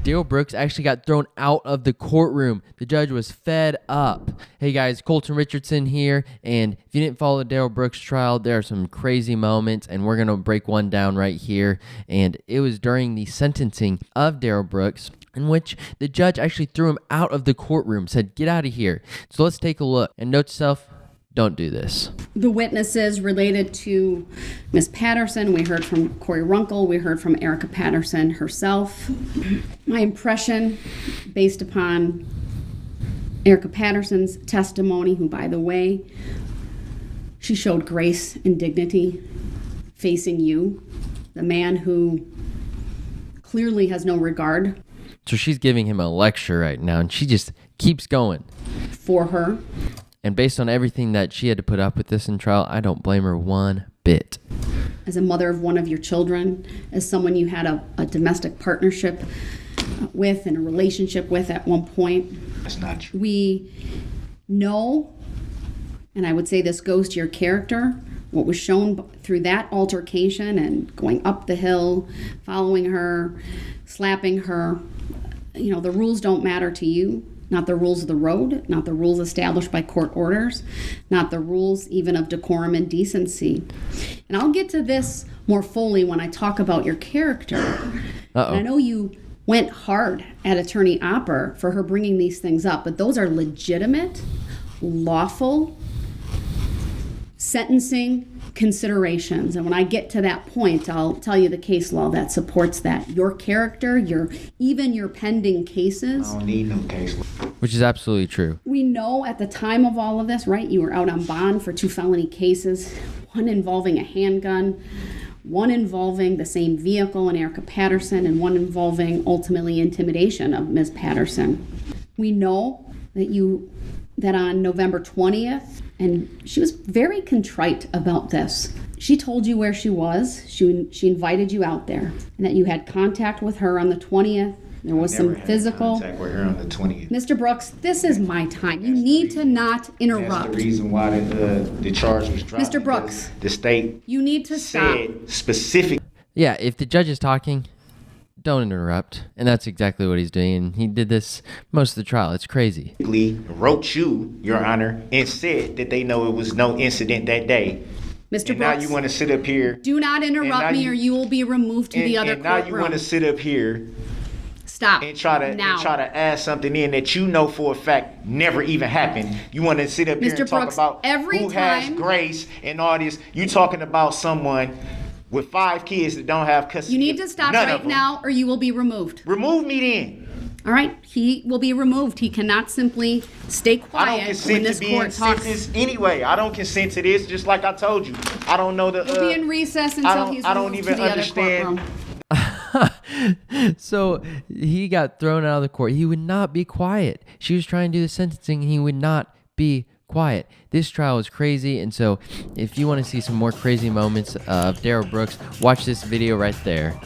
Darryl Brooks actually got thrown out of the courtroom. The judge was fed up. Hey guys, Colton Richardson here, and if you didn't follow the Darrell Brooks trial, there are some crazy moments, and we're going to break one down right here. And it was during the sentencing of Darrell Brooks, in which the judge actually threw him out of the courtroom, said, "Get out of here." So let's take a look. And note to self, don't do this. The witnesses related to Ms. Patterson, we heard from Corey Runkle, we heard from Erica Patterson herself. My impression, based upon Erica Patterson's testimony, who, by the way, she showed grace and dignity facing you, the man who clearly has no regard. So she's giving him a lecture right now, and she just keeps going. For her. And based on everything that she had to put up with this in trial, I don't blame her one bit. As a mother of one of your children, as someone you had a domestic partnership with and a relationship with at one point. That's not true. We know, and I would say this goes to your character, what was shown through that altercation and going up the hill, following her, slapping her. You know, the rules don't matter to you. Not the rules of the road, not the rules established by court orders, not the rules even of decorum and decency. And I'll get to this more fully when I talk about your character. Uh-oh. I know you went hard at Attorney Opper for her bringing these things up, but those are legitimate, lawful sentencing considerations. And when I get to that point, I'll tell you the case law that supports that. Your character, even your pending cases. I don't need no case law. Which is absolutely true. We know at the time of all of this, right, you were out on bond for 2 felony cases, one involving a handgun, one involving the same vehicle in Erica Patterson, and one involving ultimately intimidation of Ms. Patterson. We know that on November 20th, and she was very contrite about this. She told you where she was. She invited you out there, and that you had contact with her on the 20th. There was some physical. Contact with her on the 20th. Mr. Brooks, this is my time. You need to not interrupt. That's the reason why the charge was dropped. Mr. Brooks, the state. You need to stop. Said specific. Yeah, if the judge is talking, don't interrupt. And that's exactly what he's doing. And he did this most of the trial. It's crazy. Wrote you, Your Honor, and said that they know it was no incident that day. Mr. And Brooks, now you want to sit up here. Do not interrupt me, or you will be removed to the other courtroom. And now you want to sit up here. Stop. And try to add something in that you know for a fact never even happened. You want to sit up here and talk about who has grace and all this. You talking about someone with 5 kids that don't have custody. You need to stop right now, or you will be removed. Remove me then. All right, he will be removed. He cannot simply stay quiet I don't consent when this to being court talks. sentenced anyway. I don't consent to this. Just like I told you, I don't know the. He'll be in recess until he's removed to the other courtroom. So he got thrown out of the court. He would not be quiet. She was trying to do the sentencing, and he would not be quiet. This trial is crazy, and so if you want to see some more crazy moments of Darrell Brooks, watch this video right there.